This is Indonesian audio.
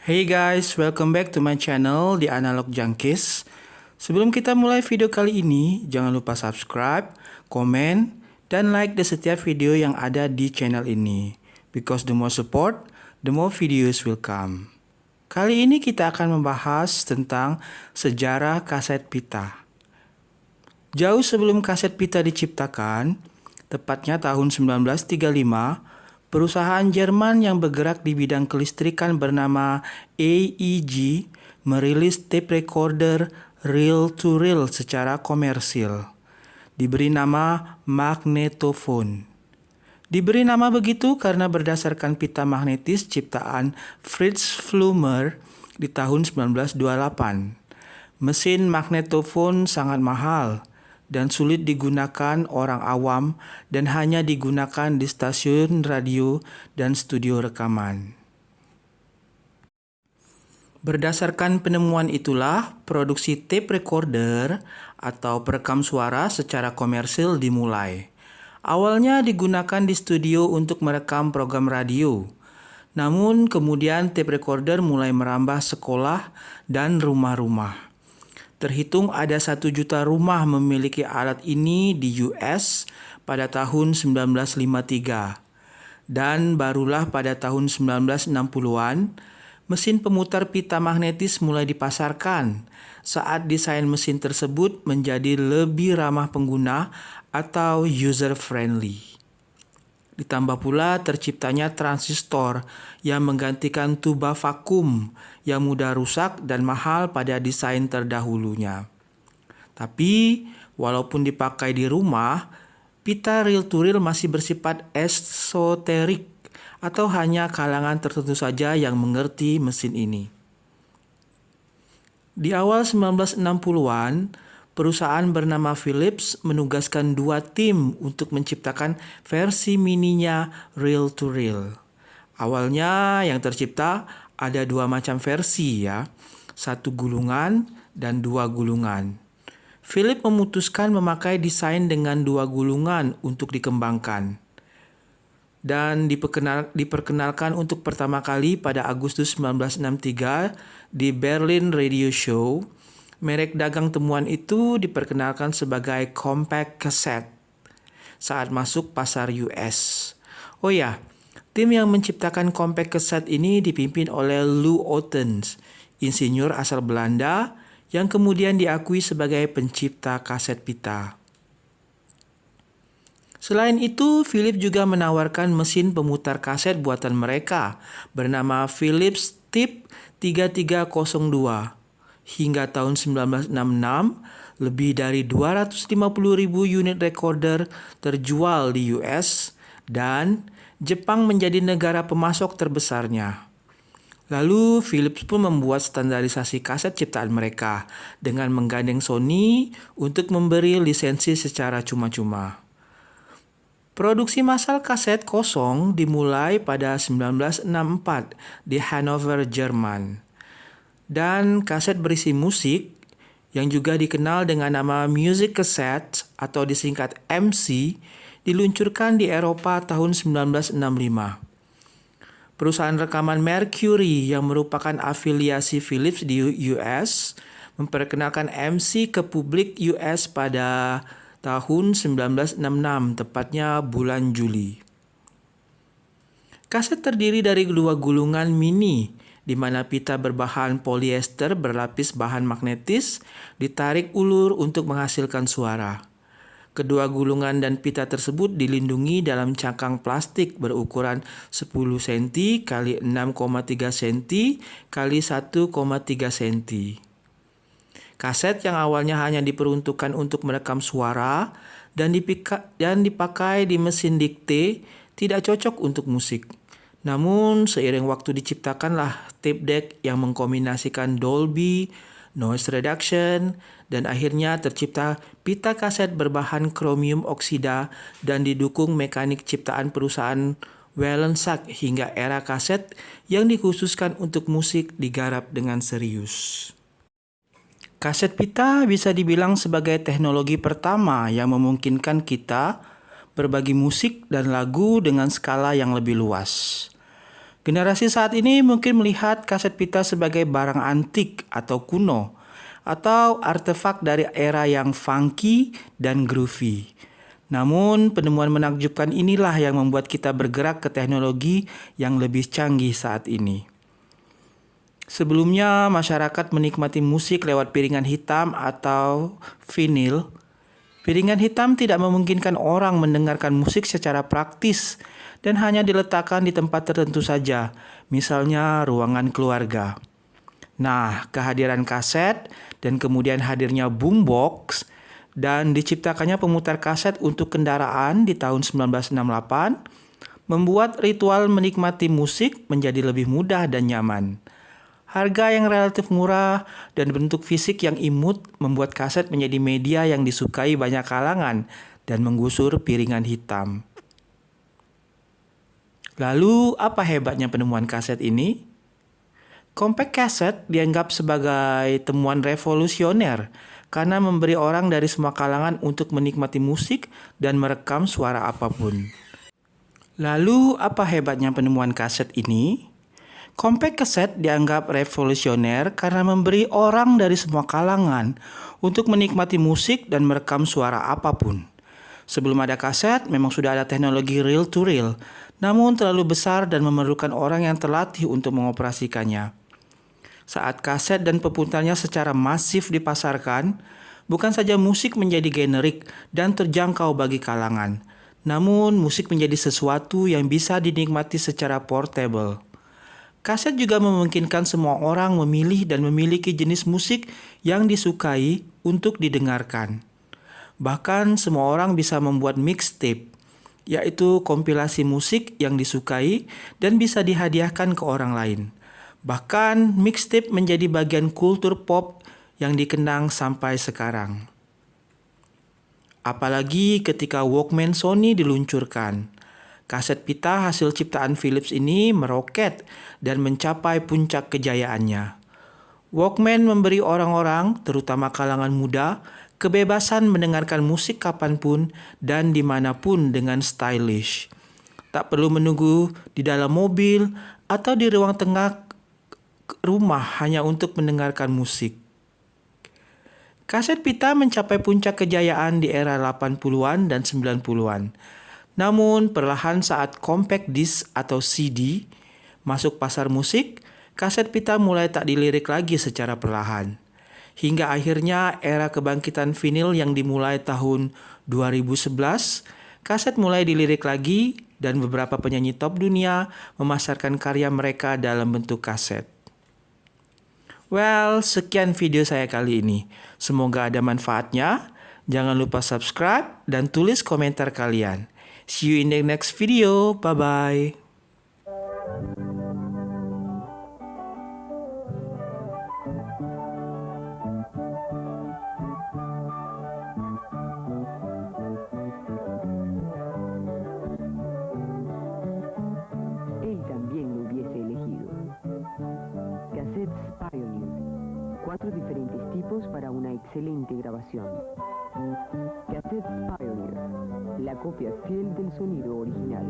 Hey guys, welcome back to my channel, The Analog Junkies. Sebelum kita mulai video kali ini, jangan lupa subscribe, komen, dan like di setiap video yang ada di channel ini. Because the more support, the more videos will come. Kali ini kita akan membahas tentang sejarah kaset pita. Jauh sebelum kaset pita diciptakan, tepatnya tahun 1935, perusahaan Jerman yang bergerak di bidang kelistrikan bernama AEG merilis tape recorder reel-to-reel secara komersil. Diberi nama magnetophone. Diberi nama begitu karena berdasarkan pita magnetis ciptaan Fritz Flummer di tahun 1928. Mesin magnetophone sangat mahal dan sulit digunakan orang awam dan hanya digunakan di stasiun radio dan studio rekaman. Berdasarkan penemuan itulah, produksi tape recorder atau perekam suara secara komersil dimulai. Awalnya digunakan di studio untuk merekam program radio. Namun kemudian tape recorder mulai merambah sekolah dan rumah-rumah. Terhitung ada 1 juta rumah memiliki alat ini di US pada tahun 1953. Dan barulah pada tahun 1960-an, mesin pemutar pita magnetis mulai dipasarkan saat desain mesin tersebut menjadi lebih ramah pengguna atau user-friendly. Ditambah pula terciptanya transistor yang menggantikan tuba vakum yang mudah rusak dan mahal pada desain terdahulunya. Tapi, walaupun dipakai di rumah, pita reel-to-reel masih bersifat esoterik atau hanya kalangan tertentu saja yang mengerti mesin ini. Di awal 1960-an, perusahaan bernama Philips menugaskan 2 tim untuk menciptakan versi mininya reel-to-reel. Awalnya yang tercipta ada 2 macam versi ya, 1 gulungan dan 2 gulungan. Philips memutuskan memakai desain dengan 2 gulungan untuk dikembangkan. Dan diperkenalkan untuk pertama kali pada Agustus 1963 di Berlin Radio Show. Merek dagang temuan itu diperkenalkan sebagai compact cassette saat masuk pasar US. Oh ya, tim yang menciptakan compact cassette ini dipimpin oleh Lou Ottens, insinyur asal Belanda yang kemudian diakui sebagai pencipta kaset pita. Selain itu, Philips juga menawarkan mesin pemutar kaset buatan mereka bernama Philips Tip 3302. Hingga tahun 1966, lebih dari 250.000 unit recorder terjual di US dan Jepang menjadi negara pemasok terbesarnya. Lalu Philips pun membuat standarisasi kaset ciptaan mereka dengan menggandeng Sony untuk memberi lisensi secara cuma-cuma. Produksi massal kaset kosong dimulai pada 1964 di Hanover, Jerman. Dan kaset berisi musik yang juga dikenal dengan nama music cassette atau disingkat MC diluncurkan di Eropa tahun 1965. Perusahaan rekaman Mercury yang merupakan afiliasi Philips di US memperkenalkan MC ke publik US pada tahun 1966, tepatnya bulan Juli. Kaset terdiri dari 2 gulungan mini, di mana pita berbahan polyester berlapis bahan magnetis ditarik ulur untuk menghasilkan suara. Kedua gulungan dan pita tersebut dilindungi dalam cangkang plastik berukuran 10 cm x 6,3 cm x 1,3 cm. Kaset yang awalnya hanya diperuntukkan untuk merekam suara dan dipakai di mesin dikte tidak cocok untuk musik. Namun seiring waktu diciptakanlah tape deck yang mengkombinasikan Dolby, noise reduction, dan akhirnya tercipta pita kaset berbahan kromium oksida dan didukung mekanik ciptaan perusahaan Wellensack hingga era kaset yang dikhususkan untuk musik digarap dengan serius. Kaset pita bisa dibilang sebagai teknologi pertama yang memungkinkan kita berbagi musik dan lagu dengan skala yang lebih luas. Generasi saat ini mungkin melihat kaset pita sebagai barang antik atau kuno, atau artefak dari era yang funky dan groovy. Namun, penemuan menakjubkan inilah yang membuat kita bergerak ke teknologi yang lebih canggih saat ini. Sebelumnya, masyarakat menikmati musik lewat piringan hitam atau vinil. Piringan hitam tidak memungkinkan orang mendengarkan musik secara praktis dan hanya diletakkan di tempat tertentu saja, misalnya ruangan keluarga. Nah, kehadiran kaset dan kemudian hadirnya boombox dan diciptakannya pemutar kaset untuk kendaraan di tahun 1968 membuat ritual menikmati musik menjadi lebih mudah dan nyaman. Harga yang relatif murah dan bentuk fisik yang imut membuat kaset menjadi media yang disukai banyak kalangan dan menggusur piringan hitam. Lalu, apa hebatnya penemuan kaset ini? Compact cassette dianggap sebagai temuan revolusioner karena memberi orang dari semua kalangan untuk menikmati musik dan merekam suara apapun. Lalu, apa hebatnya penemuan kaset ini? Compact cassette dianggap revolusioner karena memberi orang dari semua kalangan untuk menikmati musik dan merekam suara apapun. Sebelum ada kaset, memang sudah ada teknologi reel-to-reel, namun terlalu besar dan memerlukan orang yang terlatih untuk mengoperasikannya. Saat kaset dan pemutarnya secara masif dipasarkan, bukan saja musik menjadi generik dan terjangkau bagi kalangan, namun musik menjadi sesuatu yang bisa dinikmati secara portable. Kaset juga memungkinkan semua orang memilih dan memiliki jenis musik yang disukai untuk didengarkan. Bahkan semua orang bisa membuat mixtape, yaitu kompilasi musik yang disukai dan bisa dihadiahkan ke orang lain. Bahkan mixtape menjadi bagian kultur pop yang dikenang sampai sekarang. Apalagi ketika Walkman Sony diluncurkan. Kaset pita hasil ciptaan Philips ini meroket dan mencapai puncak kejayaannya. Walkman memberi orang-orang, terutama kalangan muda, kebebasan mendengarkan musik kapanpun dan dimanapun dengan stylish. Tak perlu menunggu di dalam mobil atau di ruang tengah rumah hanya untuk mendengarkan musik. Kaset pita mencapai puncak kejayaan di era 80-an dan 90-an. Namun perlahan saat compact disc atau CD masuk pasar musik, kaset pita mulai tak dilirik lagi secara perlahan. Hingga akhirnya era kebangkitan vinil yang dimulai tahun 2011, kaset mulai dilirik lagi dan beberapa penyanyi top dunia memasarkan karya mereka dalam bentuk kaset. Well, sekian video saya kali ini. Semoga ada manfaatnya. Jangan lupa subscribe dan tulis komentar kalian. See you in the next video. Bye-bye. Él también lo hubiese elegido. Cassettes Pioneer. 4 diferentes tipos para una excelente grabación. Cassettes Pioneer. La copia fiel del sonido original.